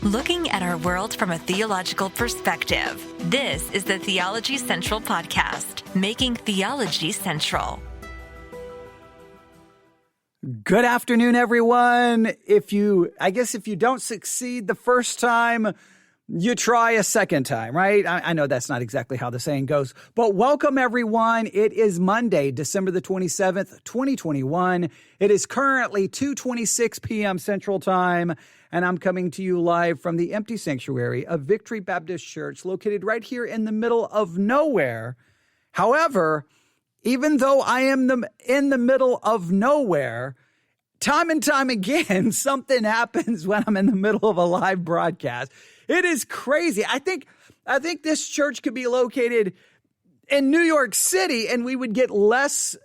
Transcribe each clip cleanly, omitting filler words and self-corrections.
Looking at our world from a theological perspective. This is the Theology Central Podcast, making theology central. Good afternoon, everyone. If you don't succeed the first time, you try a second time, right? I know that's not exactly how the saying goes, but welcome, everyone. It is Monday, December the 27th, 2021. It is currently 2:26 p.m. Central Time, and I'm coming to you live from the empty sanctuary of Victory Baptist Church, located right here in the middle of nowhere. However, even though I am in the middle of nowhere, time and time again, something happens when I'm in the middle of a live broadcast. It is crazy. I think this church could be located in New York City and we would get less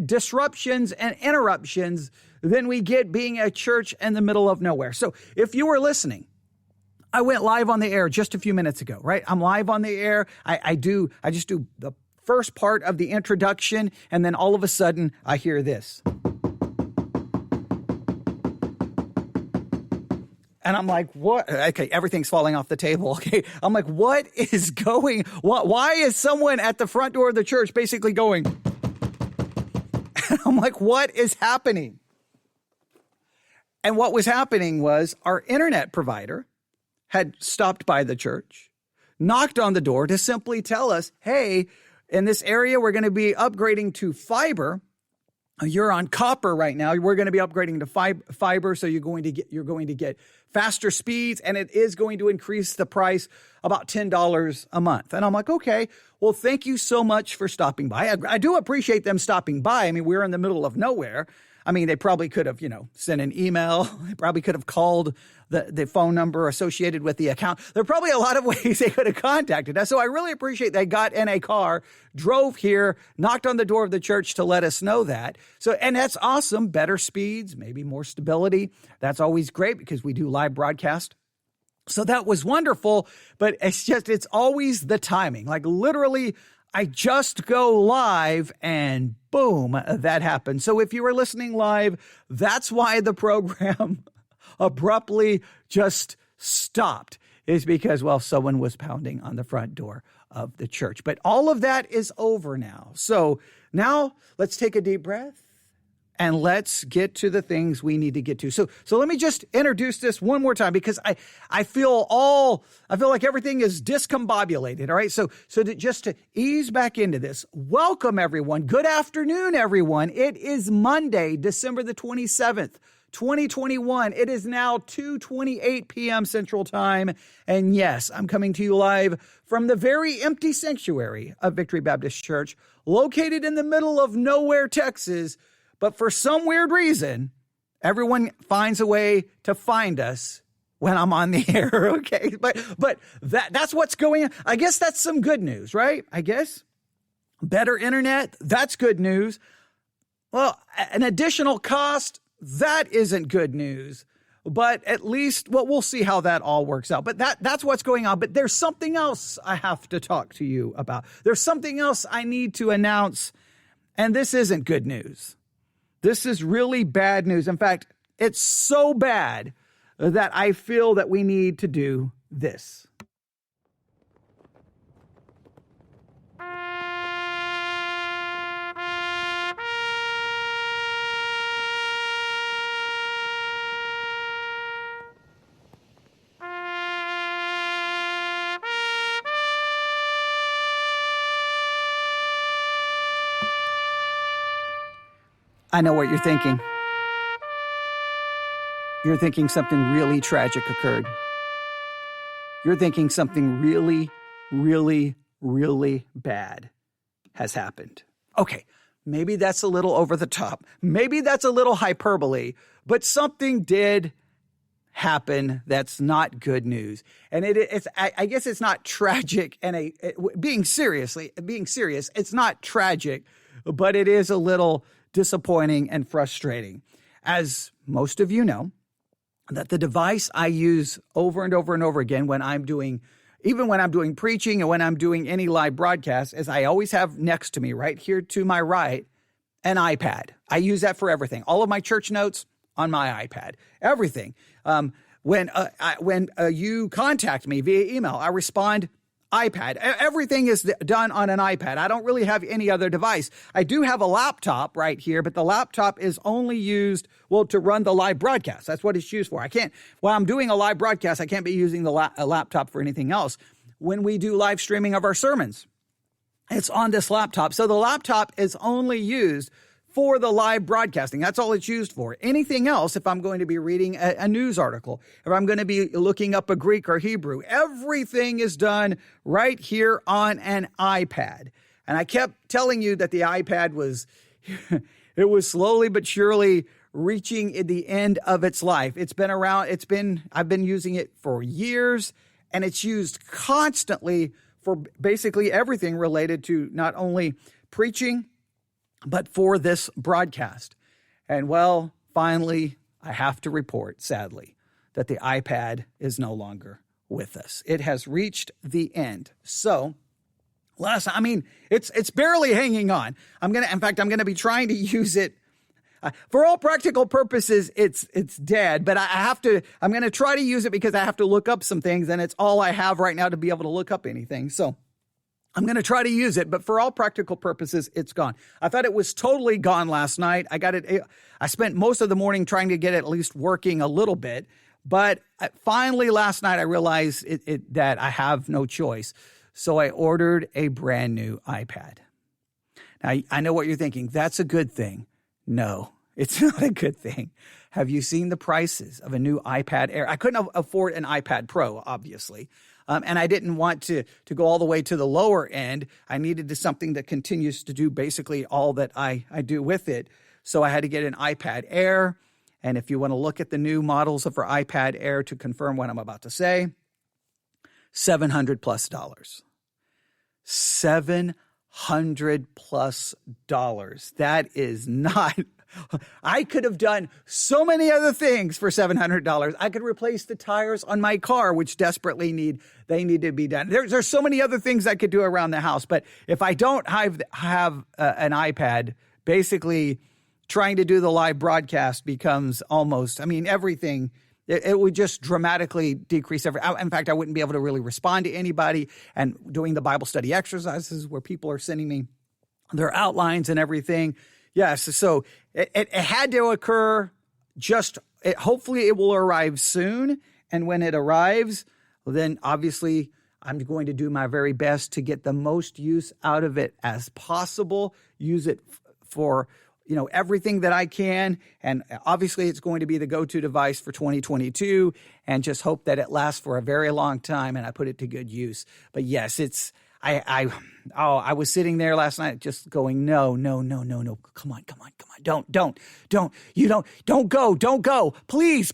disruptions and interruptions than we get being a church in the middle of nowhere. So if you were listening, I went live on the air just a few minutes ago, right? I'm live on the air. I just do the first part of the introduction, and then all of a sudden I hear this. And I'm like, what? Okay, everything's falling off the table. Okay, I'm like, what is going? Why is someone at the front door of the church basically going? I'm like, what is happening? And what was happening was our internet provider had stopped by the church, knocked on the door to simply tell us, hey, in this area, we're going to be upgrading to fiber. You're on copper right now. We're going to be upgrading to fiber, so you're going to get faster speeds, and it is going to increase the price about $10 a month. And I'm like, okay, well, thank you so much for stopping by. I do appreciate them stopping by. I mean, we're in the middle of nowhere. I mean, they probably could have, sent an email. They probably could have called the phone number associated with the account. There are probably a lot of ways they could have contacted us. So I really appreciate they got in a car, drove here, knocked on the door of the church to let us know that. So, and that's awesome. Better speeds, maybe more stability. That's always great because we do live broadcast. So that was wonderful, but it's always the timing. Like literally, I just go live and boom, that happened. So if you were listening live, that's why the program abruptly just stopped, is because, well, someone was pounding on the front door of the church. But all of that is over now. So now let's take a deep breath and let's get to the things we need to get to. So let me just introduce this one more time, because I feel like everything is discombobulated. All right. So just to ease back into this, welcome everyone. Good afternoon, everyone. It is Monday, December the 27th, 2021. It is now 2:28 p.m. Central Time. And yes, I'm coming to you live from the very empty sanctuary of Victory Baptist Church, located in the middle of nowhere, Texas. But for some weird reason, everyone finds a way to find us when I'm on the air, okay? But that's what's going on. I guess that's some good news, right? I guess. Better internet, that's good news. Well, an additional cost, that isn't good news. But at least, well, we'll see how that all works out. But that's what's going on. But there's something else I have to talk to you about. There's something else I need to announce, and this isn't good news. This is really bad news. In fact, it's so bad that I feel that we need to do this. I know what you're thinking. You're thinking something really tragic occurred. You're thinking something really, really, really bad has happened. Okay, maybe that's a little over the top. Maybe that's a little hyperbole, but something did happen that's not good news. And I guess it's not tragic, and being serious, it's not tragic, but it is a little disappointing and frustrating. As most of you know, that the device I use over and over and over again when I'm doing preaching and when I'm doing any live broadcast, is I always have next to me, right here to my right, an iPad. I use that for everything. All of my church notes on my iPad, everything. When you contact me via email, I respond iPad. Everything is done on an iPad. I don't really have any other device. I do have a laptop right here, but the laptop is only used, to run the live broadcast. That's what it's used for. While I'm doing a live broadcast, I can't be using a laptop for anything else. When we do live streaming of our sermons, it's on this laptop. So the laptop is only used for the live broadcasting. That's all it's used for. Anything else, if I'm going to be reading a news article, if I'm going to be looking up a Greek or Hebrew, everything is done right here on an iPad. And I kept telling you that the iPad was, it was slowly but surely reaching the end of its life. It's been around, I've been using it for years, and it's used constantly for basically everything related to not only preaching, but for this broadcast. And finally, I have to report, sadly, that the iPad is no longer with us. It has reached the end. So, it's barely hanging on. I'm going to be trying to use it. For all practical purposes, it's dead, but I'm going to try to use it because I have to look up some things, and it's all I have right now to be able to look up anything. So I'm going to try to use it, but for all practical purposes, it's gone. I thought it was totally gone last night. I spent most of the morning trying to get it at least working a little bit, but finally last night I realized that I have no choice. So I ordered a brand new iPad. Now, I know what you're thinking. That's a good thing. No, it's not a good thing. Have you seen the prices of a new iPad Air? I couldn't afford an iPad Pro, obviously. And I didn't want to go all the way to the lower end. I needed something that continues to do basically all that I do with it. So I had to get an iPad Air. And if you want to look at the new models of our iPad Air to confirm what I'm about to say, $700 plus. $700 plus. That is not. I could have done so many other things for $700. I could replace the tires on my car, which desperately need to be done. There's so many other things I could do around the house. But if I don't have an iPad, basically trying to do the live broadcast becomes almost, everything. It would just dramatically decrease in fact, I wouldn't be able to really respond to anybody. And doing the Bible study exercises where people are sending me their outlines and everything. Yes, so it had to occur. Hopefully it will arrive soon. And when it arrives, then obviously I'm going to do my very best to get the most use out of it as possible. Use it for everything that I can. And obviously it's going to be the go-to device for 2022, and just hope that it lasts for a very long time and I put it to good use. But yes, I was sitting there last night just going, no. Come on. Don't go. Please,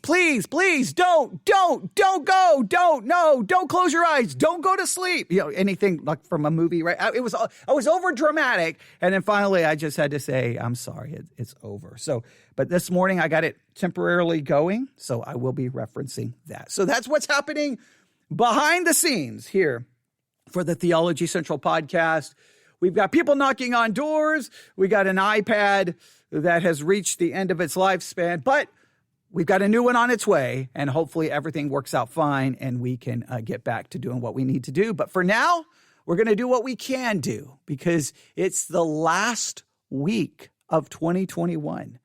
don't go. Don't close your eyes. Don't go to sleep. Anything like from a movie, right? I was over dramatic. And then finally I just had to say, I'm sorry, it's over. So, but this morning I got it temporarily going. So I will be referencing that. So that's what's happening behind the scenes here for the Theology Central podcast. We've got people knocking on doors. We got an iPad that has reached the end of its lifespan, but we've got a new one on its way, and hopefully everything works out fine and we can get back to doing what we need to do. But for now, we're going to do what we can do because it's the last week of 2021.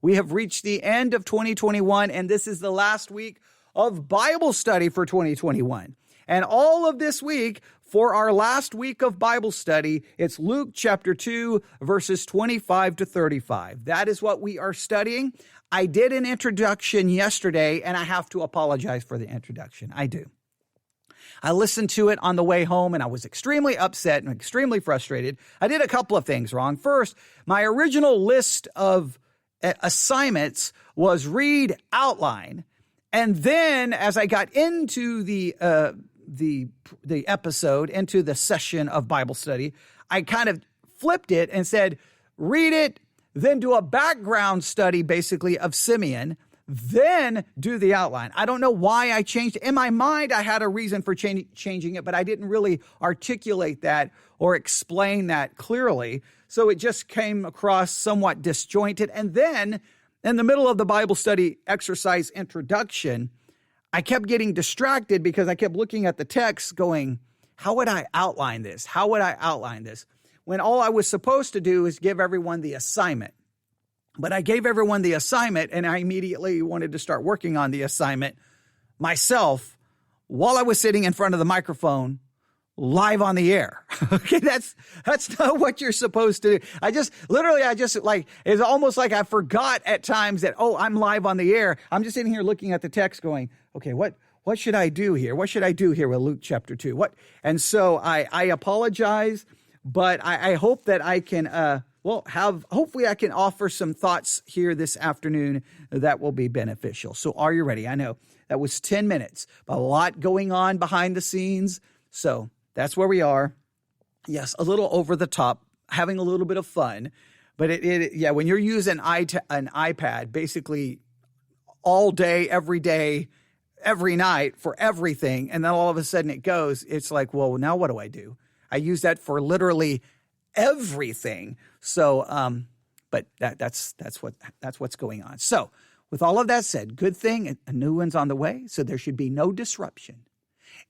We have reached the end of 2021, and this is the last week of Bible study for 2021. And all of this week, for our last week of Bible study, it's Luke chapter 2, verses 25 to 35. That is what we are studying. I did an introduction yesterday, and I have to apologize for the introduction. I do. I listened to it on the way home, and I was extremely upset and extremely frustrated. I did a couple of things wrong. First, my original list of assignments was read outline. And then as I got into the episode, into the session of Bible study, I kind of flipped it and said, read it, then do a background study basically of Simeon, then do the outline. I don't know why I changed it. In my mind, I had a reason for changing it, but I didn't really articulate that or explain that clearly. So it just came across somewhat disjointed. And then in the middle of the Bible study exercise introduction, I kept getting distracted because I kept looking at the text going, how would I outline this? How would I outline this? When all I was supposed to do is give everyone the assignment. But I gave everyone the assignment, and I immediately wanted to start working on the assignment myself while I was sitting in front of the microphone live on the air. Okay, that's not what you're supposed to do. It's almost like I forgot at times that, I'm live on the air. I'm just sitting here looking at the text going, okay, what should I do here? What should I do here with Luke chapter 2? And so I apologize, but I hope that I can, hopefully I can offer some thoughts here this afternoon that will be beneficial. So are you ready? I know that was 10 minutes, but a lot going on behind the scenes. So that's where we are. Yes, a little over the top, having a little bit of fun. But when you're using an iPad basically all day, every night for everything, and then all of a sudden it goes, it's like, well, now what do I do? I use that for literally everything. So, but that's what's going on. So with all of that said, good thing, a new one's on the way. So there should be no disruption.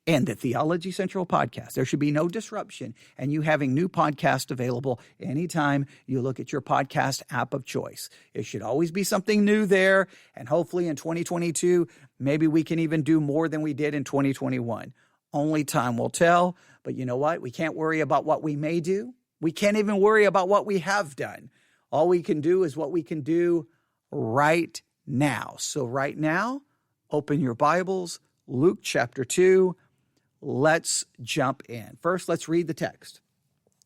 And the Theology Central podcast, there should be no disruption. And you having new podcasts available anytime you look at your podcast app of choice. It should always be something new there. And hopefully in 2022, maybe we can even do more than we did in 2021. Only time will tell. But you know what? We can't worry about what we may do. We can't even worry about what we have done. All we can do is what we can do right now. So right now, open your Bibles, Luke chapter 2. Let's jump in. First, let's read the text.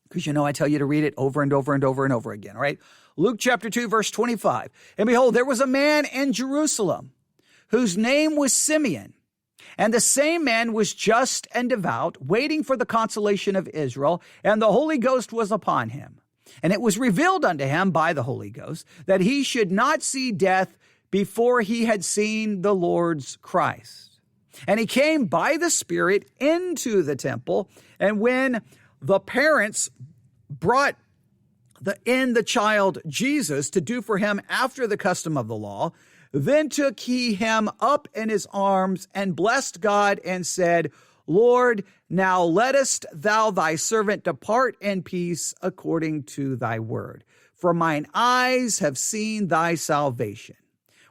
Because I tell you to read it over and over and over and over again, all right? Luke chapter 2, verse 25. And behold, there was a man in Jerusalem whose name was Simeon. And the same man was just and devout, waiting for the consolation of Israel, and the Holy Ghost was upon him. And it was revealed unto him by the Holy Ghost that he should not see death before he had seen the Lord's Christ. And he came by the Spirit into the temple. And when the parents brought in the child Jesus to do for him after the custom of the law, then took he him up in his arms and blessed God and said, Lord, now lettest thou thy servant depart in peace according to thy word. For mine eyes have seen thy salvation,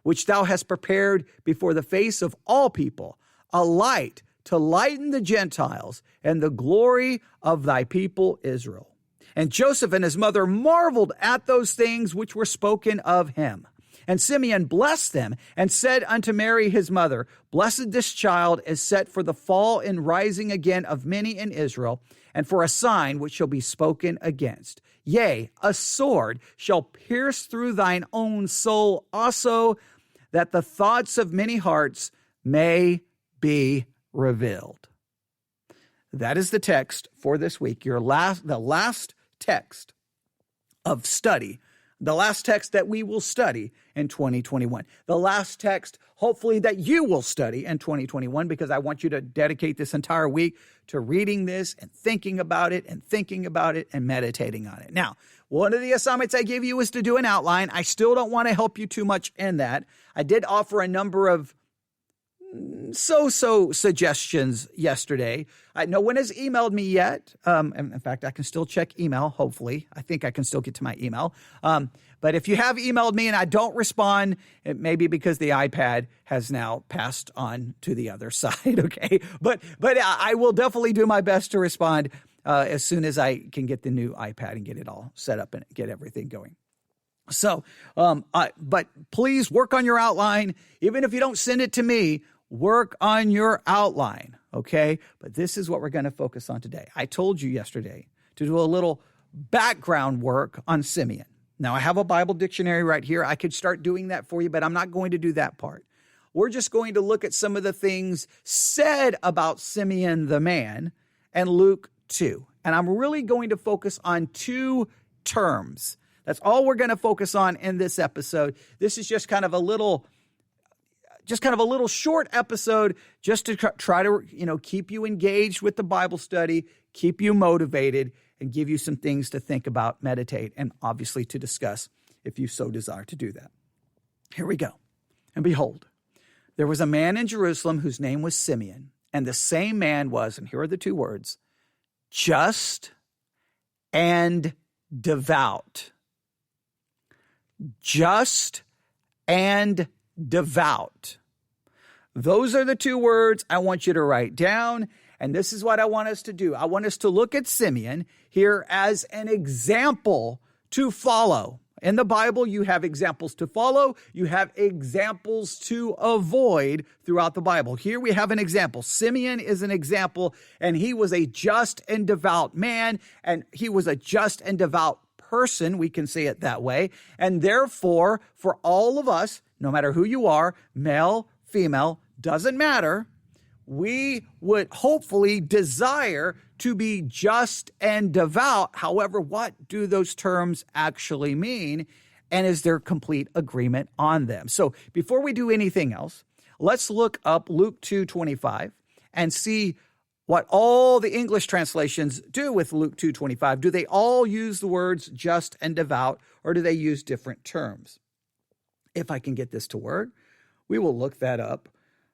which thou hast prepared before the face of all people, a light to lighten the Gentiles and the glory of thy people Israel. And Joseph and his mother marveled at those things which were spoken of him. And Simeon blessed them and said unto Mary his mother, Blessed this child is set for the fall and rising again of many in Israel, and for a sign which shall be spoken against. Yea, a sword shall pierce through thine own soul also, that the thoughts of many hearts may be revealed. That is the text for this week. The last text of study, the last text that we will study in 2021. The last text, hopefully, that you will study in 2021, because I want you to dedicate this entire week to reading this and thinking about it and meditating on it. Now, one of the assignments I gave you was to do an outline. I still don't want to help you too much in that. I did offer a number of so suggestions yesterday. No one has emailed me yet. In fact, I can still check email, hopefully. I think I can still get to my email. But if you have emailed me and I don't respond, it may be because the iPad has now passed on to the other side, okay? But I will definitely do my best to respond as soon as I can get the new iPad and get it all set up and get everything going. So, but please work on your outline. Even if you don't send it to me, work on your outline, okay? But this is what we're going to focus on today. I told you yesterday to do a little background work on Simeon. Now, I have a Bible dictionary right here. I could start doing that for you, but I'm not going to do that part. We're just going to look at some of the things said about Simeon the man and Luke 2. And I'm really going to focus on two terms. That's all we're going to focus on in this episode. This is just kind of a little short episode just to try to, keep you engaged with the Bible study, keep you motivated, and give you some things to think about, meditate, and obviously to discuss if you so desire to do that. Here we go. And behold, There was a man in Jerusalem whose name was Simeon, and the same man was, and here are the two words, just and devout. Just and devout. Those are the two words I want you to write down, and this is what I want us to do. I want us to look at Simeon here as an example to follow. In the Bible, you have examples to follow. You have examples to avoid throughout the Bible. Here we have an example. Simeon is an example, and he was a just and devout man, and he was a just and devout person. We can say it that way. And therefore, for all of us, no matter who you are, male, female, doesn't matter, we would hopefully desire to be just and devout. However, what do those terms actually mean? And is there complete agreement on them? So before we do anything else, let's look up Luke 2:25 and see what all the English translations do with Luke 2:25. Do they all use the words just and devout, or do they use different terms? If I can get this to work, we will look that up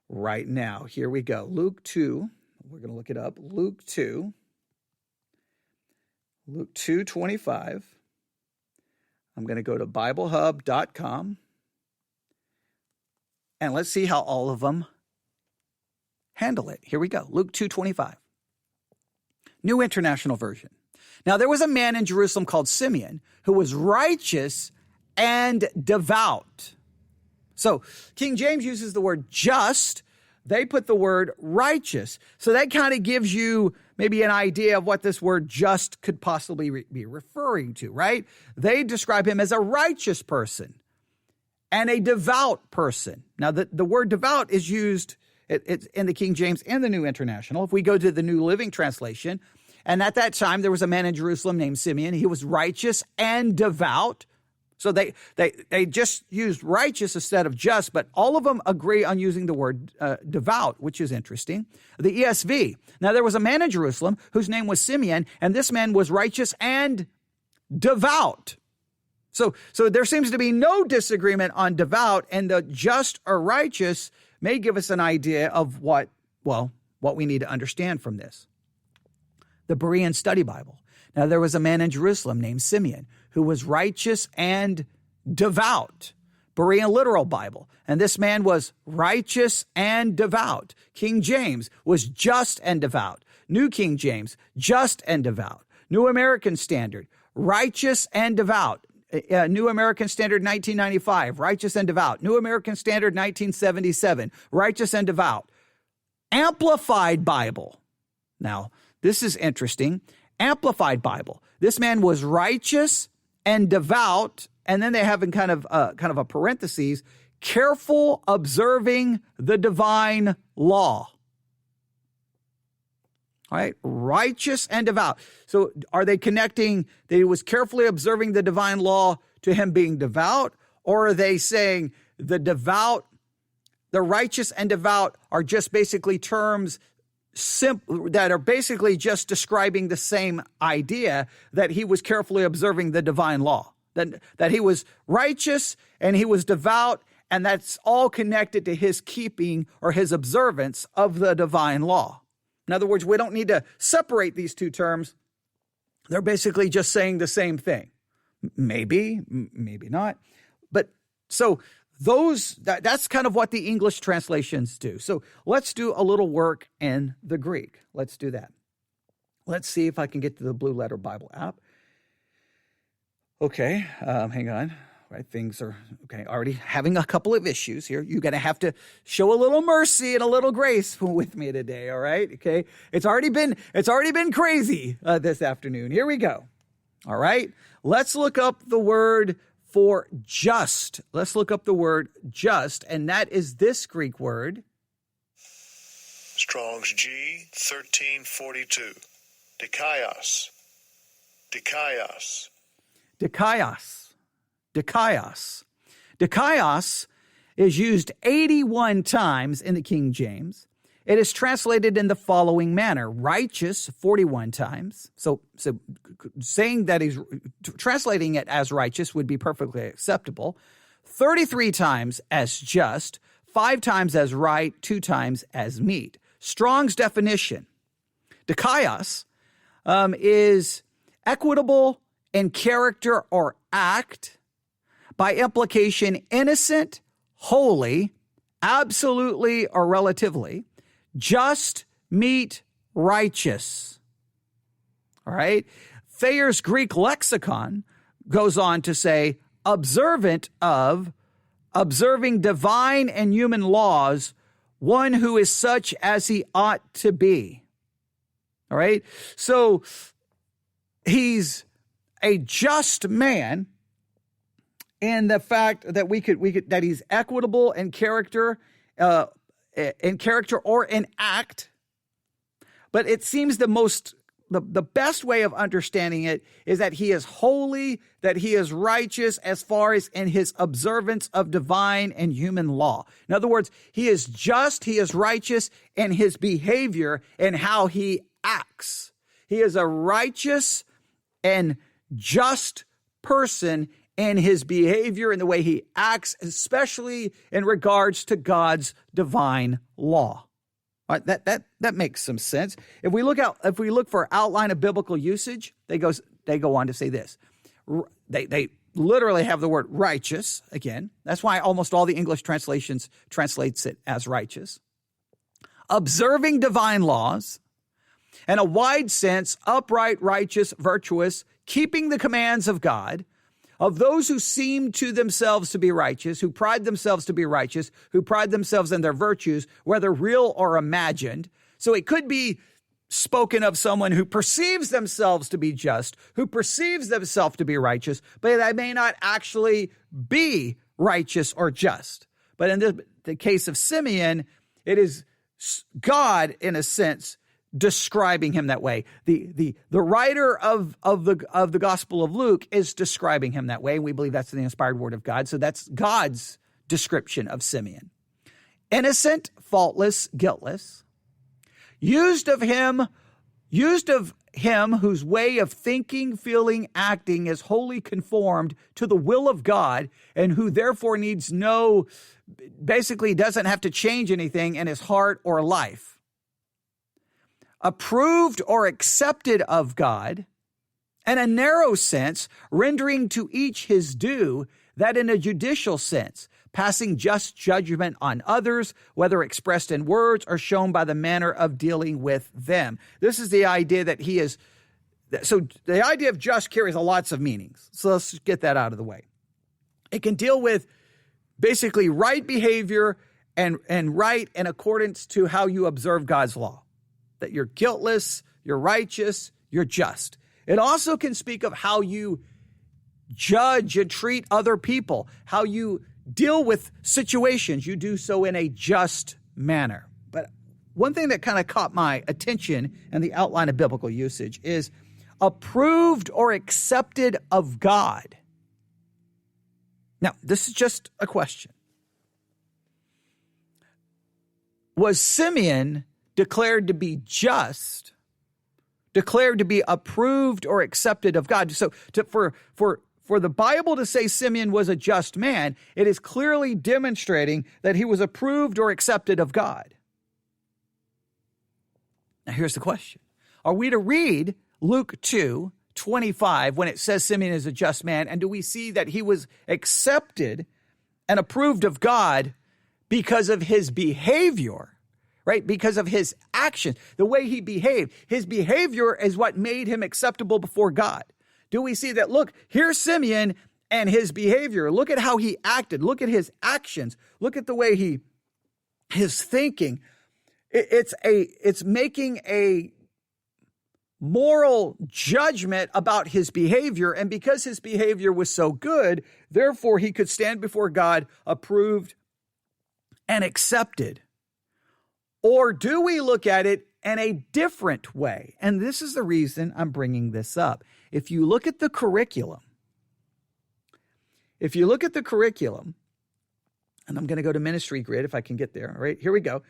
right now. Here we go. Luke 2. We're going to look it up. Luke 2:25. I'm going to go to BibleHub.com. And let's see how all of them handle it. Here we go. Luke 2:25. New International Version. Now there was a man in Jerusalem called Simeon who was righteous and devout. So King James uses the word just. They put the word righteous. So that kind of gives you maybe an idea of what this word just could possibly be referring to, right? They describe him as a righteous person and a devout person. Now the word devout is used it's in the King James and the New International. If we go to the New Living Translation, and at that time there was a man in Jerusalem named Simeon. He was righteous and devout. So they just used righteous instead of just, but all of them agree on using the word devout, which is interesting. The ESV. Now there was a man in Jerusalem whose name was Simeon, and this man was righteous and devout. So there seems to be no disagreement on devout, and the just or righteous may give us an idea of what we need to understand from this. The Berean Study Bible. Now there was a man in Jerusalem named Simeon who was righteous and devout. Berean Literal Bible. And this man was righteous and devout. King James was just and devout. New King James, just and devout. New American Standard, righteous and devout. New American Standard 1995, righteous and devout. New American Standard 1977, righteous and devout. Amplified Bible. Now, this is interesting. Amplified Bible. This man was righteous and devout, and then they have in kind of a parentheses, careful observing the divine law. All right, righteous and devout. So are they connecting that he was carefully observing the divine law to him being devout? Or are they saying the righteous and devout are just basically terms that are basically just describing the same idea, that he was carefully observing the divine law, that he was righteous and he was devout, and that's all connected to his keeping or his observance of the divine law. In other words, we don't need to separate these two terms. They're basically just saying the same thing. Maybe, maybe not. But so that's kind of what the English translations do. So let's do a little work in the Greek. Let's do that. Let's see if I can get to the Blue Letter Bible app. Okay, hang on. Right, things are already having a couple of issues here. You're going to have to show a little mercy and a little grace with me today, all right? Okay, it's already been crazy this afternoon. Here we go. All right, let's look up the word for just. Let's look up the word just, and that is this Greek word. Strong's G 1342. Dikaios. Dikaios. Dikaios. Dikaios. Dikaios is used 81 times in the King James. It is translated in the following manner: righteous 41 times. So saying that he's translating it as righteous would be perfectly acceptable. 33 times as just, 5 times as right, 2 times as meet. Strong's definition, dikaios, is equitable in character or act, by implication innocent, holy, absolutely or relatively, just, meet, righteous. All right? Thayer's Greek lexicon goes on to say, observant of, observing divine and human laws, one who is such as he ought to be. All right? So he's a just man in the fact that we could that he's equitable in character or in act. But it seems the best way of understanding it is that he is holy, that he is righteous as far as in his observance of divine and human law. In other words, he is just, he is righteous in his behavior and how he acts. He is a righteous and just person in his behavior and the way he acts, especially in regards to God's divine law. All right, that makes some sense. If we look for outline of biblical usage, they go on to say this. They literally have the word righteous again. That's why almost all the English translations translates it as righteous. Observing divine laws, in a wide sense, upright, righteous, virtuous, keeping the commands of God, of those who seem to themselves to be righteous, who pride themselves to be righteous, who pride themselves in their virtues, whether real or imagined. So it could be spoken of someone who perceives themselves to be just, who perceives themselves to be righteous, but they may not actually be righteous or just. But in the case of Simeon, it is God, in a sense, describing him that way. The writer of the Gospel of Luke is describing him that way. We believe that's the inspired word of God. So that's God's description of Simeon. Innocent, faultless, guiltless. Used of him whose way of thinking, feeling, acting is wholly conformed to the will of God, and who therefore basically doesn't have to change anything in his heart or life. Approved or accepted of God, in a narrow sense, rendering to each his due, that in a judicial sense, passing just judgment on others, whether expressed in words or shown by the manner of dealing with them. This is the idea that he is, so the idea of just carries lots of meanings. So let's get that out of the way. It can deal with basically right behavior and right in accordance to how you observe God's law. That you're guiltless, you're righteous, you're just. It also can speak of how you judge and treat other people, how you deal with situations. You do so in a just manner. But one thing that kind of caught my attention in the outline of biblical usage is approved or accepted of God. Now, this is just a question. Was Simeon declared to be just, declared to be approved or accepted of God? So for the Bible to say Simeon was a just man, it is clearly demonstrating that he was approved or accepted of God. Now here's the question. Are we to read Luke 2:25 when it says Simeon is a just man, and do we see that he was accepted and approved of God because of his behavior? Right? Because of his actions, the way he behaved. His behavior is what made him acceptable before God. Do we see that? Look, here's Simeon and his behavior. Look at how he acted. Look at his actions. Look at the way his thinking. It's making a moral judgment about his behavior. And because his behavior was so good, therefore he could stand before God approved and accepted. Or do we look at it in a different way? And this is the reason I'm bringing this up. If you look at the curriculum, and I'm going to go to Ministry Grid if I can get there. All right, here we go.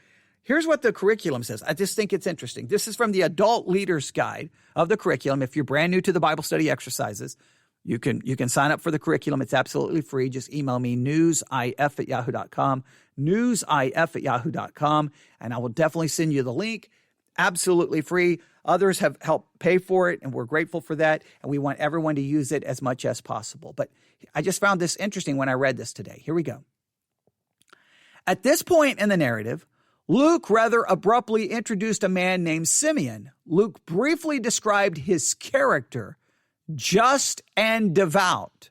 Here's what the curriculum says. I just think it's interesting. This is from the Adult Leaders Guide of the curriculum. If you're brand new to the Bible study exercises, You can sign up for the curriculum. It's absolutely free. Just email me, newsif@yahoo.com, newsif@yahoo.com, and I will definitely send you the link. Absolutely free. Others have helped pay for it, and we're grateful for that, and we want everyone to use it as much as possible. But I just found this interesting when I read this today. Here we go. At this point in the narrative, Luke rather abruptly introduced a man named Simeon. Luke briefly described his character, just and devout.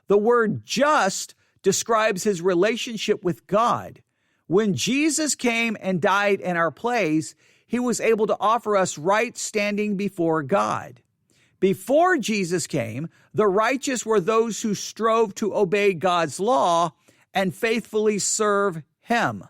The word just describes his relationship with God. When Jesus came and died in our place, he was able to offer us right standing before God. Before Jesus came, the righteous were those who strove to obey God's law and faithfully serve him.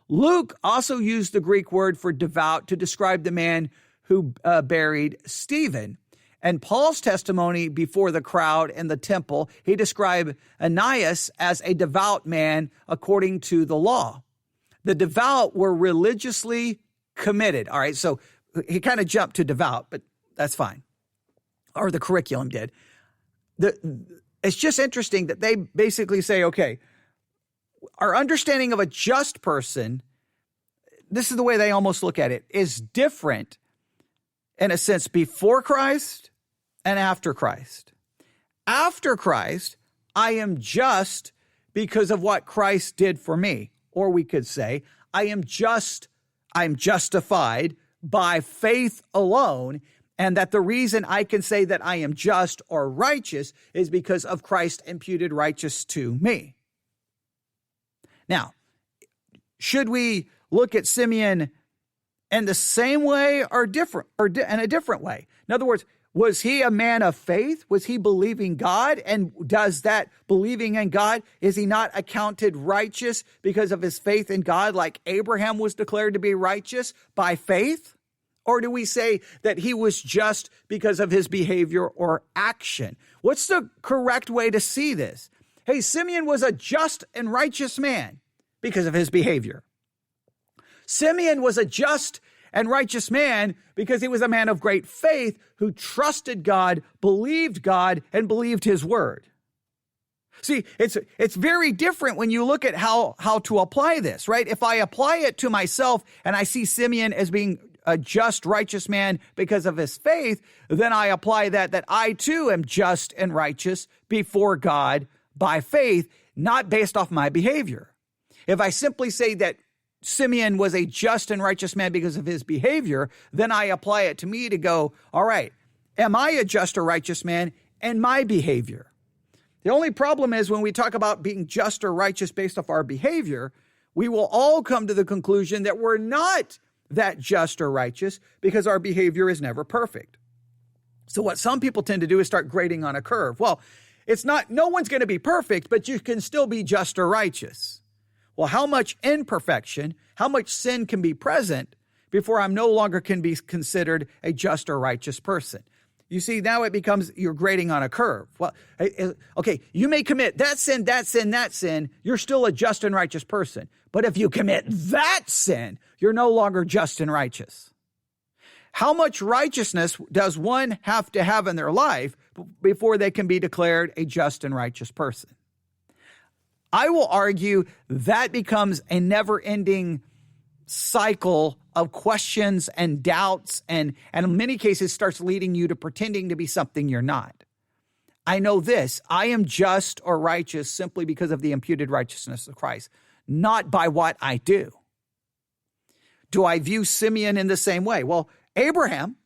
Luke also used the Greek word for devout to describe the man who buried Stephen. And Paul's testimony before the crowd in the temple, he described Ananias as a devout man according to the law. The devout were religiously committed. All right, so he kind of jumped to devout, but that's fine. Or the curriculum did. It's just interesting that they basically say, okay, our understanding of a just person, this is the way they almost look at it, is different in a sense before Christ and after Christ. After Christ, I am just because of what Christ did for me. Or we could say, I'm justified by faith alone, and that the reason I can say that I am just or righteous is because of Christ imputed righteous to me. Now, should we look at Simeon in the same way or different, or in a different way? In other words, was he a man of faith? Was he believing God? And does that believing in God, is he not accounted righteous because of his faith in God, like Abraham was declared to be righteous by faith? Or do we say that he was just because of his behavior or action? What's the correct way to see this? Hey, Simeon was a just and righteous man because of his behavior. Simeon was a just and righteous man because he was a man of great faith who trusted God, and believed his word. See, it's very different when you look at how to apply this, right? If I apply it to myself and I see Simeon as being a just, righteous man because of his faith, then I apply that I too am just and righteous before God by faith, not based off my behavior. If I simply say that Simeon was a just and righteous man because of his behavior, then I apply it to me to go, all right, am I a just or righteous man in my behavior? The only problem is when we talk about being just or righteous based off our behavior, we will all come to the conclusion that we're not that just or righteous because our behavior is never perfect. So what some people tend to do is start grading on a curve. Well, no one's going to be perfect, but you can still be just or righteous. Well, how much imperfection, how much sin can be present before I'm no longer can be considered a just or righteous person? You see, now it becomes you're grading on a curve. Well, okay, you may commit that sin. You're still a just and righteous person. But if you commit that sin, you're no longer just and righteous. How much righteousness does one have to have in their life before they can be declared a just and righteous person? I will argue that becomes a never-ending cycle of questions and doubts, and in many cases starts leading you to pretending to be something you're not. I know this, I am just or righteous simply because of the imputed righteousness of Christ, not by what I do. Do I view Simeon in the same way? Well, Abraham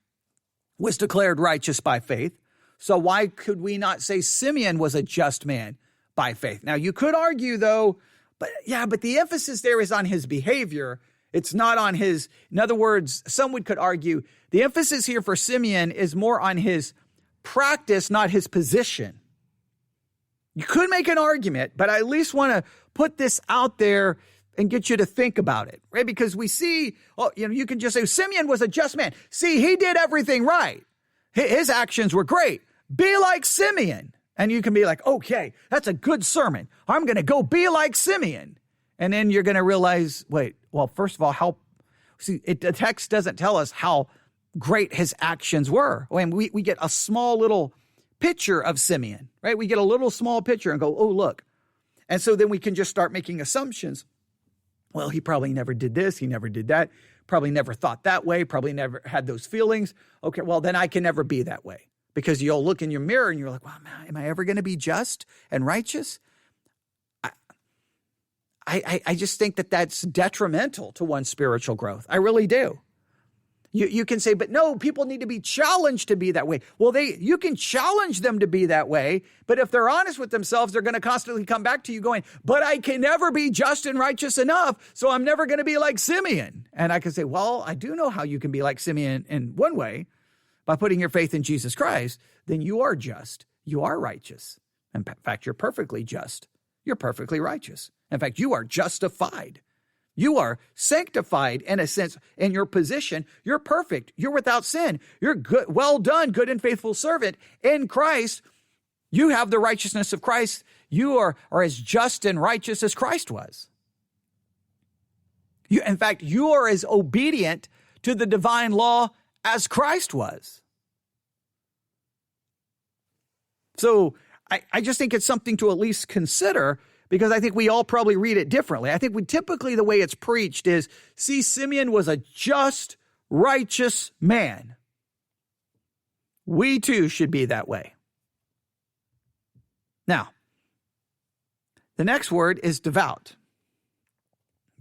was declared righteous by faith, so why could we not say Simeon was a just man by faith? Now, you could argue, though, but the emphasis there is on his behavior. It's not on his, in other words, someone could argue the emphasis here for Simeon is more on his practice, not his position. You could make an argument, but I at least want to put this out there and get you to think about it, right? Because we see, you can just say Simeon was a just man. See, he did everything right. His actions were great. Be like Simeon. And you can be like, okay, that's a good sermon. I'm going to go be like Simeon. And then you're going to realize, first of all, the text doesn't tell us how great his actions were. I mean, we get a small little picture of Simeon, right? We get a little small picture and go, oh, look. And so then we can just start making assumptions. Well, he probably never did this. He never did that. Probably never thought that way. Probably never had those feelings. Okay, well, then I can never be that way. Because you'll look in your mirror and you're like, wow, man, am I ever going to be just and righteous? I just think that that's detrimental to one's spiritual growth. I really do. You can say, but no, people need to be challenged to be that way. Well, you can challenge them to be that way, but if they're honest with themselves, they're going to constantly come back to you going, but I can never be just and righteous enough, so I'm never going to be like Simeon. And I can say, well, I do know how you can be like Simeon in one way, by putting your faith in Jesus Christ. Then you are just, you are righteous. In fact, you're perfectly just. You're perfectly righteous. In fact, you are justified. You are sanctified in a sense in your position. You're perfect. You're without sin. You're good. Well done, good and faithful servant. In Christ, you have the righteousness of Christ. You are as just and righteous as Christ was. In fact, you are as obedient to the divine law as Christ was. So I just think it's something to at least consider, because I think we all probably read it differently. I think typically the way it's preached is, see, Simeon was a just, righteous man. We too should be that way. Now, the next word is devout.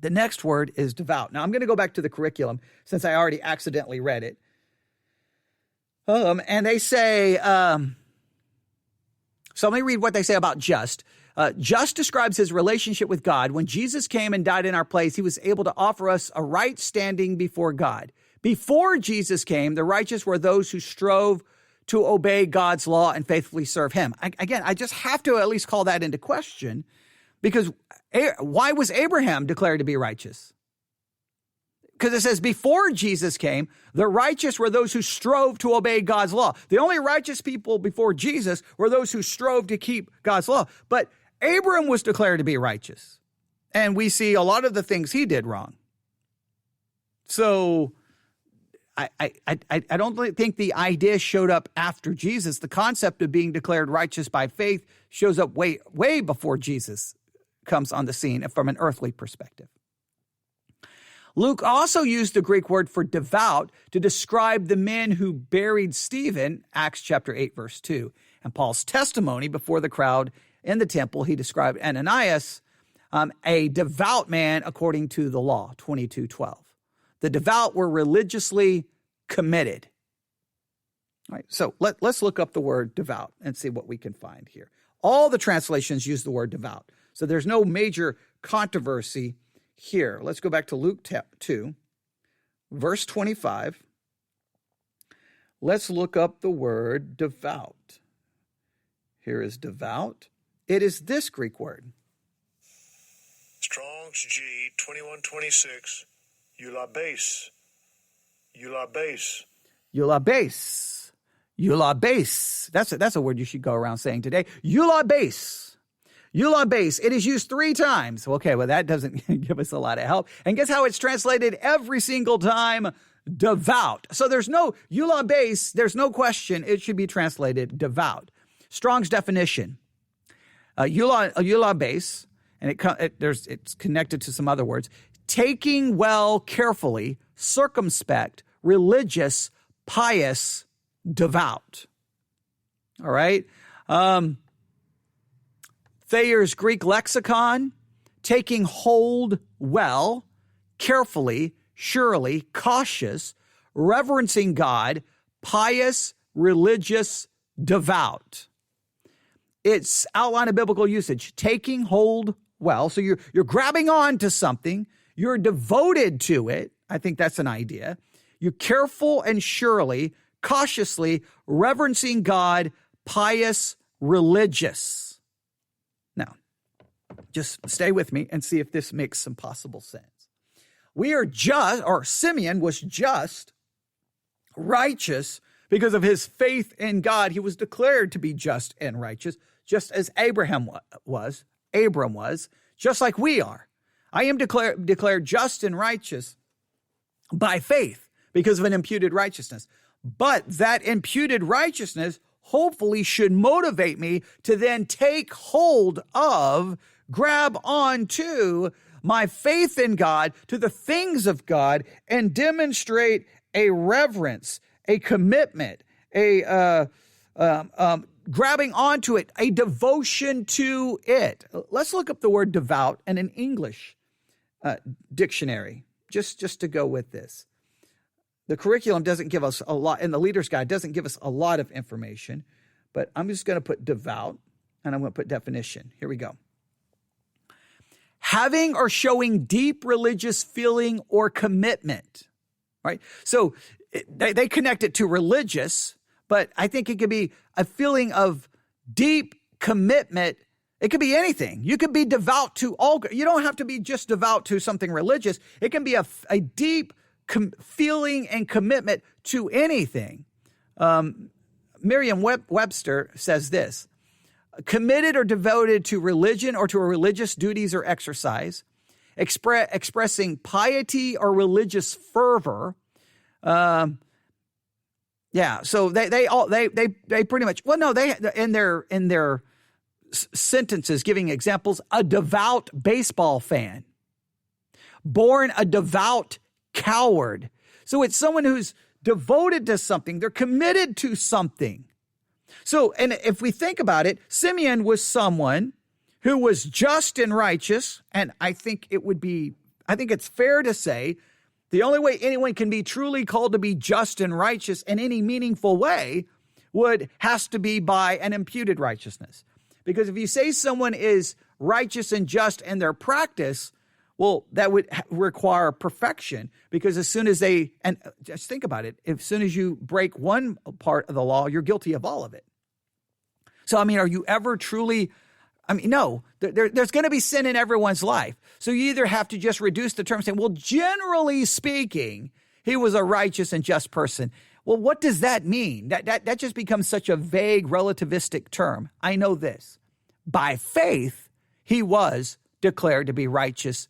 The next word is devout. Now, I'm going to go back to the curriculum since I already accidentally read it. And they say, so let me read what they say about just. Just describes his relationship with God. When Jesus came and died in our place, he was able to offer us a right standing before God. Before Jesus came, the righteous were those who strove to obey God's law and faithfully serve him. Again, I just have to at least call that into question, because why was Abraham declared to be righteous? Because it says before Jesus came, the righteous were those who strove to obey God's law. The only righteous people before Jesus were those who strove to keep God's law. But Abram was declared to be righteous. And we see a lot of the things he did wrong. So I don't think the idea showed up after Jesus. The concept of being declared righteous by faith shows up way before Jesus comes on the scene from an earthly perspective. Luke also used the Greek word for devout to describe the men who buried Stephen, Acts chapter 8, verse 2. And Paul's testimony before the crowd in the temple, he described Ananias, a devout man according to the law, 22:12. The devout were religiously committed. All right, so let's look up the word devout and see what we can find here. All the translations use the word devout, so there's no major controversy here. Let's go back to Luke 2, verse 25. Let's look up the word devout. Here is devout. It is this Greek word. Strong's G 2126. Eulabes. Eulabes. Eulabes. Eulabes. That's a word you should go around saying today. Eulabes. Eulabes. It is used 3 times. Okay, well, that doesn't give us a lot of help. And guess how it's translated every single time? Devout. So there's no eulabes. There's no question. It should be translated devout. Strong's definition. Eulabes, and it's connected to some other words. Taking well, carefully, circumspect, religious, pious, devout. All right. Thayer's Greek lexicon, taking hold well, carefully, surely, cautious, reverencing God, pious, religious, devout. It's outline of biblical usage, taking hold well. So you're grabbing on to something. You're devoted to it. I think that's an idea. You're careful and surely, cautiously, reverencing God, pious, religious. Now, just stay with me and see if this makes some possible sense. Simeon was just, righteous, because of his faith in God. He was declared to be just and righteous, just as Abram was, just like we are. I am declared just and righteous by faith because of an imputed righteousness. But that imputed righteousness hopefully should motivate me to then take hold of, grab onto my faith in God, to the things of God, and demonstrate a reverence, a commitment, grabbing onto it, a devotion to it. Let's look up the word devout in an English dictionary, just to go with this. The curriculum doesn't give us a lot, and the Leader's Guide doesn't give us a lot of information, but I'm just going to put devout, and I'm going to put definition. Here we go. Having or showing deep religious feeling or commitment, right? So they connect it to religious, but I think it could be a feeling of deep commitment. It could be anything. You could be devout to all. You don't have to be just devout to something religious. It can be a deep feeling and commitment to anything. Merriam-Webster says this: committed or devoted to religion or to a religious duties or exercise, expressing piety or religious fervor. So they pretty much, well, no, they in their sentences giving examples, a devout baseball fan, born a devout coward. So it's someone who's devoted to something. They're committed to something. So, and if we think about it, Simeon was someone who was just and righteous. And I think it's fair to say the only way anyone can be truly called to be just and righteous in any meaningful way has to be by an imputed righteousness. Because if you say someone is righteous and just in their practice, well, that would require perfection, because as soon as and just think about it, as soon as you break one part of the law, you're guilty of all of it. So, are you ever truly, no, there's going to be sin in everyone's life. So you either have to just reduce the term saying, well, generally speaking, he was a righteous and just person. Well, what does that mean? That just becomes such a vague relativistic term. I know this. By faith, he was declared to be righteous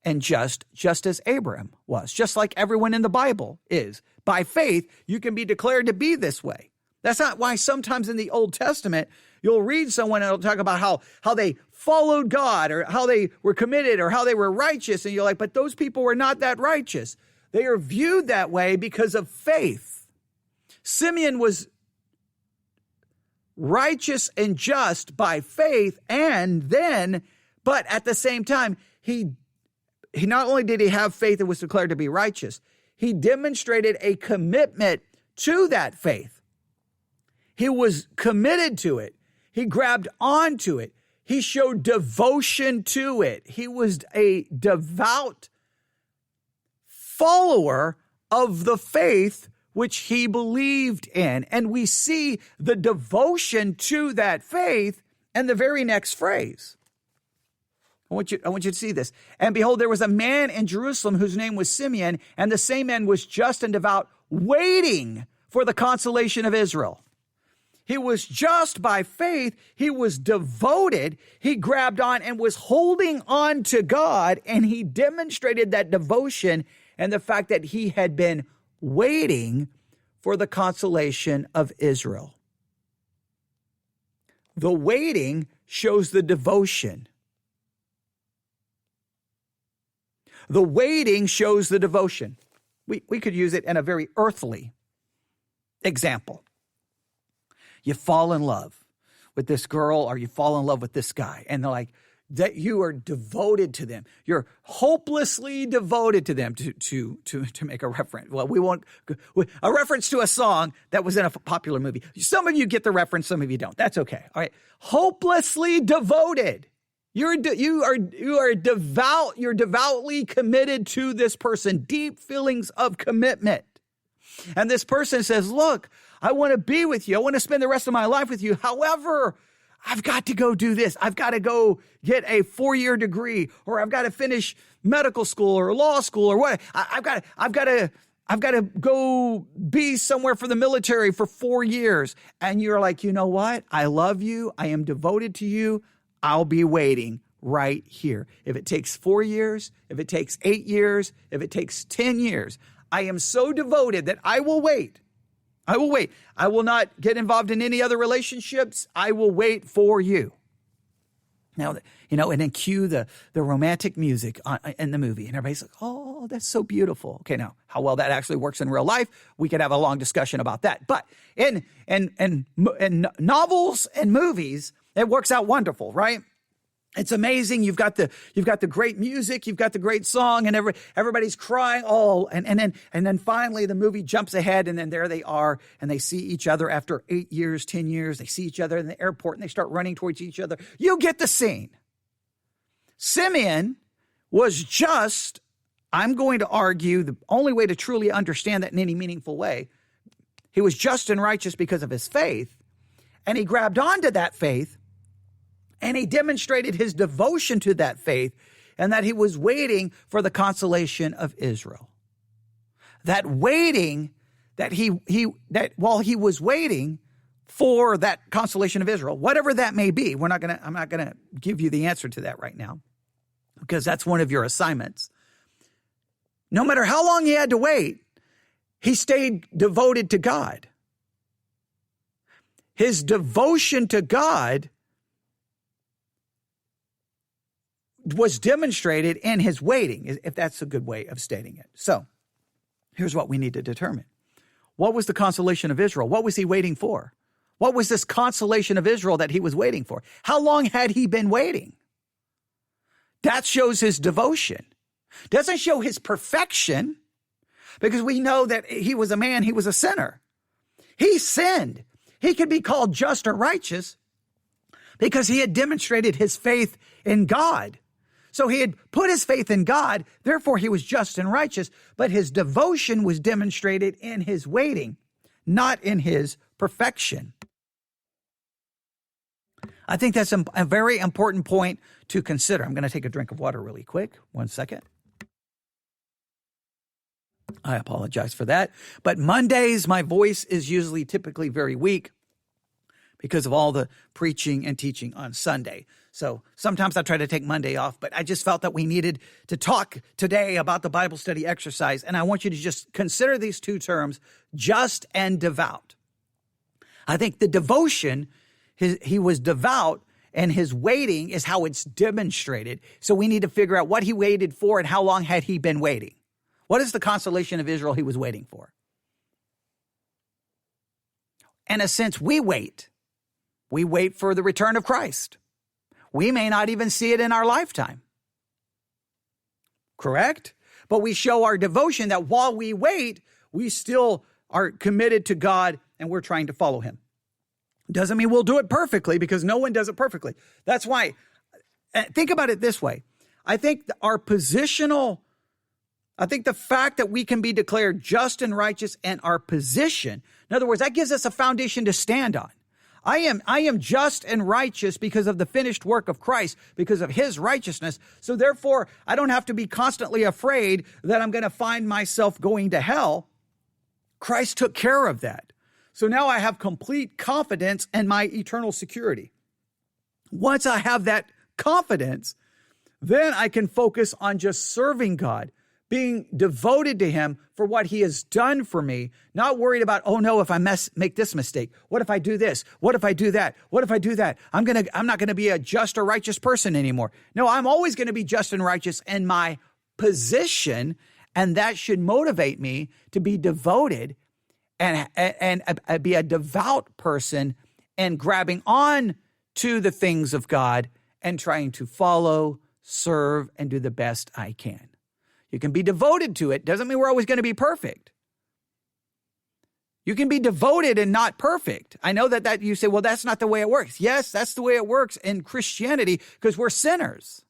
and just as Abraham was, just like everyone in the Bible is. By faith, you can be declared to be this way. That's not why sometimes in the Old Testament, you'll read someone and it'll talk about how they followed God, or how they were committed, or how they were righteous. And you're like, but those people were not that righteous. They are viewed that way because of faith. Simeon was righteous and just by faith, but at the same time, he not only did he have faith and was declared to be righteous, he demonstrated a commitment to that faith. He was committed to it. He grabbed onto it. He showed devotion to it. He was a devout follower of the faith which he believed in. And we see the devotion to that faith in the very next phrase. I want you to see this. And behold, there was a man in Jerusalem whose name was Simeon, and the same man was just and devout, waiting for the consolation of Israel. He was just by faith. He was devoted. He grabbed on and was holding on to God, and he demonstrated that devotion and the fact that he had been waiting for the consolation of Israel. The waiting shows the devotion. The waiting shows the devotion. We could use it in a very earthly example. You fall in love with this girl, or you fall in love with this guy, and they're like, that you are devoted to them. You're hopelessly devoted to them, to make a reference. Well, a reference to a song that was in a popular movie. Some of you get the reference, some of you don't. That's okay. All right. Hopelessly devoted. You are devout. You're devoutly committed to this person. Deep feelings of commitment. And this person says, look, I want to be with you. I want to spend the rest of my life with you. However, I've got to go do this. I've got to go get a 4-year degree, or I've got to finish medical school or law school, or what. I've got to go be somewhere for the military for 4 years. And you're like, you know what? I love you. I am devoted to you. I'll be waiting right here. If it takes 4 years, if it takes 8 years, if it takes 10 years, I am so devoted that I will wait I will wait. I will not get involved in any other relationships. I will wait for you. Now, and then cue the romantic music in the movie. And everybody's like, oh, that's so beautiful. Okay, now, how well that actually works in real life, we could have a long discussion about that. But in novels and movies, it works out wonderful, right? It's amazing. You've got the great music, you've got the great song, and everybody's crying. Oh, and then finally the movie jumps ahead, and then there they are, and they see each other after 8 years, 10 years. They see each other in the airport, and they start running towards each other. You get the scene. Simeon was just, I'm going to argue, the only way to truly understand that in any meaningful way, he was just and righteous because of his faith, and he grabbed onto that faith. And he demonstrated his devotion to that faith, and that he was waiting for the consolation of Israel. That waiting, that while he was waiting for that consolation of Israel, whatever that may be, I'm not gonna give you the answer to that right now, because that's one of your assignments. No matter how long he had to wait, he stayed devoted to God. His devotion to God was demonstrated in his waiting, if that's a good way of stating it. So here's what we need to determine. What was the consolation of Israel? What was he waiting for? What was this consolation of Israel that he was waiting for? How long had he been waiting? That shows his devotion. Doesn't show his perfection, because we know that he was a man, he was a sinner. He sinned. He could be called just or righteous because he had demonstrated his faith in God. So he had put his faith in God, therefore he was just and righteous, but his devotion was demonstrated in his waiting, not in his perfection. I think that's a very important point to consider. I'm going to take a drink of water really quick. 1 second. I apologize for that. But Mondays, my voice is typically very weak because of all the preaching and teaching on Sunday. So sometimes I try to take Monday off, but I just felt that we needed to talk today about the Bible study exercise. And I want you to just consider these two terms, just and devout. I think the devotion, he was devout, and his waiting is how it's demonstrated. So we need to figure out what he waited for and how long had he been waiting. What is the consolation of Israel he was waiting for? In a sense, we wait. We wait for the return of Christ. We may not even see it in our lifetime. Correct? But we show our devotion that while we wait, we still are committed to God and we're trying to follow him. Doesn't mean we'll do it perfectly, because no one does it perfectly. That's why, think about it this way. I think the fact that we can be declared just and righteous and our position, in other words, that gives us a foundation to stand on. I am just and righteous because of the finished work of Christ, because of his righteousness. So therefore, I don't have to be constantly afraid that I'm going to find myself going to hell. Christ took care of that. So now I have complete confidence in my eternal security. Once I have that confidence, then I can focus on just serving God, being devoted to him for what he has done for me, not worried about, oh no, if I make this mistake, what if I do this? What if I do that? What if I do that? I'm not going to be a just or righteous person anymore. No, I'm always going to be just and righteous in my position, and that should motivate me to be devoted and be a devout person and grabbing on to the things of God and trying to follow, serve, and do the best I can. You can be devoted to it. Doesn't mean we're always going to be perfect. You can be devoted and not perfect. I know that you say, well, that's not the way it works. Yes, that's the way it works in Christianity because we're sinners.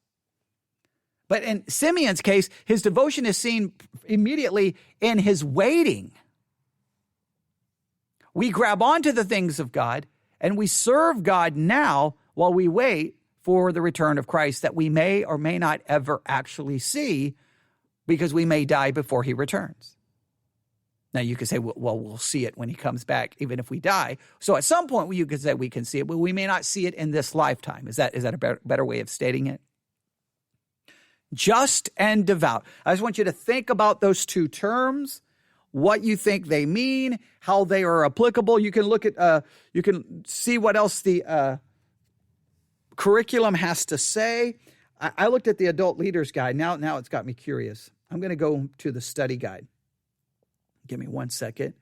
But in Simeon's case, his devotion is seen immediately in his waiting. We grab onto the things of God and we serve God now while we wait for the return of Christ that we may or may not ever actually see, because we may die before he returns. Now you could say, well, we'll see it when he comes back, even if we die. So at some point you could say we can see it, but we may not see it in this lifetime. Is that a better way of stating it? Just and devout. I just want you to think about those two terms. what you think they mean, how they are applicable. You can look at, you can see what else the curriculum has to say. I looked at the Adult Leaders Guide. Now it's got me curious. I'm going to go to the study guide. Give me 1 second.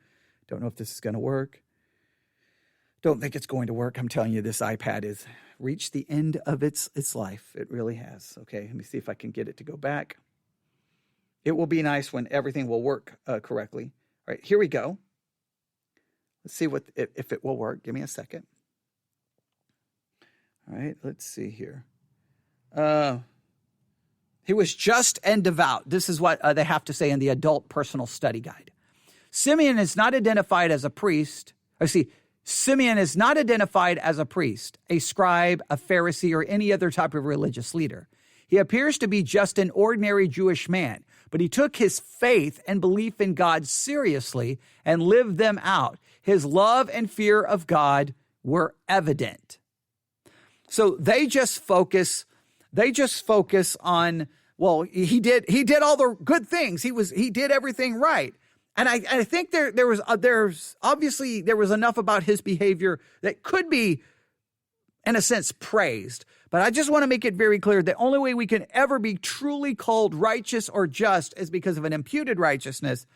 Don't know if this is going to work. Don't think it's going to work. I'm telling you, this iPad has reached the end of its life. It really has. Okay, let me see if I can get it to go back. It will be nice when everything will work correctly. All right, here we go. Let's see if it will work. Give me a second. All right, let's see here. He was just and devout. This is what they have to say in the Adult Personal Study Guide. Simeon is not identified as a priest. Simeon is not identified as a priest, a scribe, a Pharisee, or any other type of religious leader. He appears to be just an ordinary Jewish man, but he took his faith and belief in God seriously and lived them out. His love and fear of God were evident. So they just focus on, well, he did all the good things. He did everything right. And I think there was enough about his behavior that could be, in a sense, praised. But I just want to make it very clear the only way we can ever be truly called righteous or just is because of an imputed righteousness.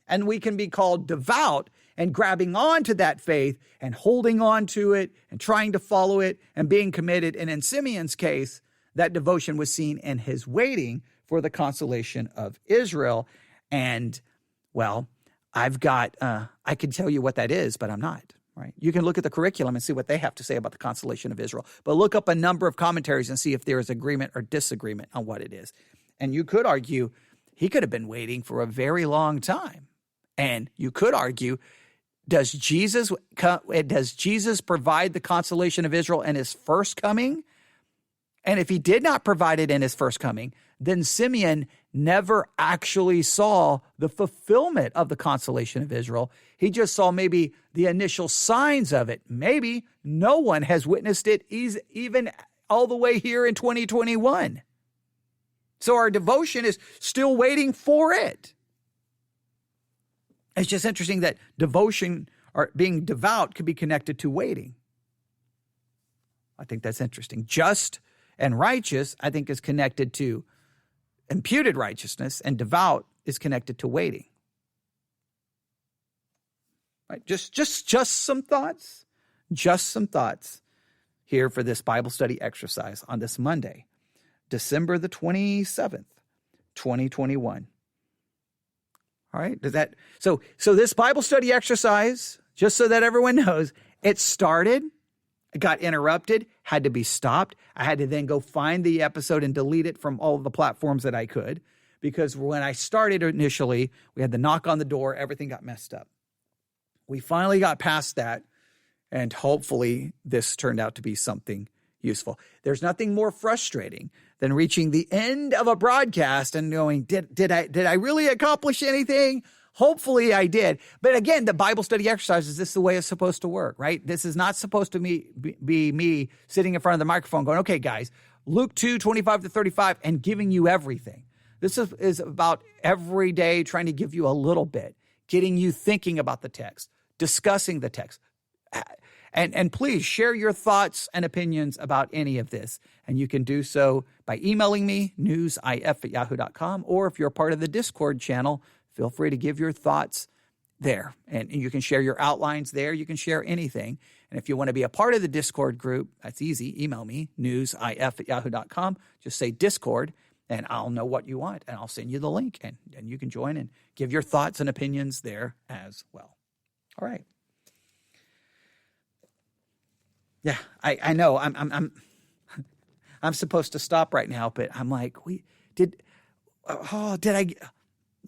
And we can be called devout and grabbing on to that faith and holding on to it and trying to follow it and being committed. And in Simeon's case, that devotion was seen in his waiting for the consolation of Israel. And, well, I can tell you what that is, but I'm not, right? You can look at the curriculum and see what they have to say about the consolation of Israel, but look up a number of commentaries and see if there is agreement or disagreement on what it is. And you could argue he could have been waiting for a very long time. And you could argue, does Jesus provide the consolation of Israel in his first coming? And if he did not provide it in his first coming, then Simeon never actually saw the fulfillment of the consolation of Israel. He just saw maybe the initial signs of it. Maybe no one has witnessed it even all the way here in 2021. So our devotion is still waiting for it. It's just interesting that devotion or being devout could be connected to waiting. I think that's interesting. Just and righteous, I think, is connected to imputed righteousness, and devout is connected to waiting. Right? Just some thoughts. Just some thoughts here for this Bible study exercise on this Monday, December the 27th, 2021. All right? So this Bible study exercise, just so that everyone knows, it started, it got interrupted, had to be stopped. I had to then go find the episode and delete it from all of the platforms that I could, because when I started initially, we had the knock on the door, everything got messed up. We finally got past that, and hopefully this turned out to be something useful. There's nothing more frustrating than reaching the end of a broadcast and going, did I really accomplish anything? Hopefully I did. But again, the Bible study exercise, is this the way it's supposed to work, right? This is not supposed to be me sitting in front of the microphone going, okay, guys, Luke 2:25-35, and giving you everything. This is about every day trying to give you a little bit, getting you thinking about the text, discussing the text. And please share your thoughts and opinions about any of this. And you can do so by emailing me, newsif@yahoo.com, or if you're a part of the Discord channel, feel free to give your thoughts there. And you can share your outlines there. You can share anything. And if you want to be a part of the Discord group, that's easy. Email me, newsif@yahoo.com. Just say Discord, and I'll know what you want, and I'll send you the link, and you can join and give your thoughts and opinions there as well. All right. Yeah, I know. I'm supposed to stop right now, but I'm like,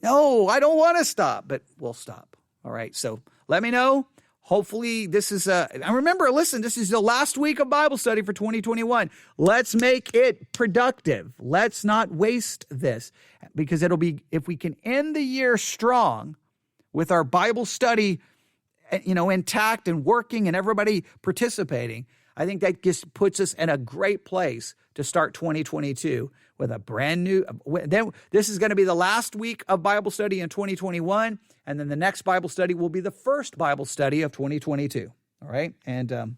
no, I don't want to stop, but we'll stop. All right. So let me know. Hopefully this is and remember, listen, this is the last week of Bible study for 2021. Let's make it productive. Let's not waste this, because it'll be, if we can end the year strong with our Bible study, intact and working and everybody participating, I think that just puts us in a great place to start 2022 with a brand new. Then this is going to be the last week of Bible study in 2021, and then the next Bible study will be the first Bible study of 2022. All right, and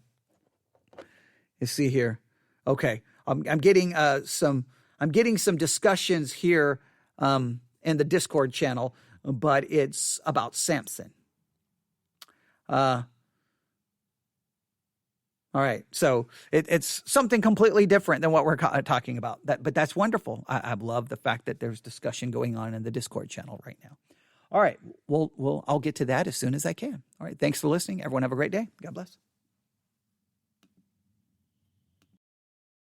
you see here. Okay, I'm getting some discussions here in the Discord channel, but it's about Samson. All right, so it's something completely different than what we're talking about. But that's wonderful. I love the fact that there's discussion going on in the Discord channel right now. All right, I'll get to that as soon as I can. All right, thanks for listening. Everyone have a great day. God bless.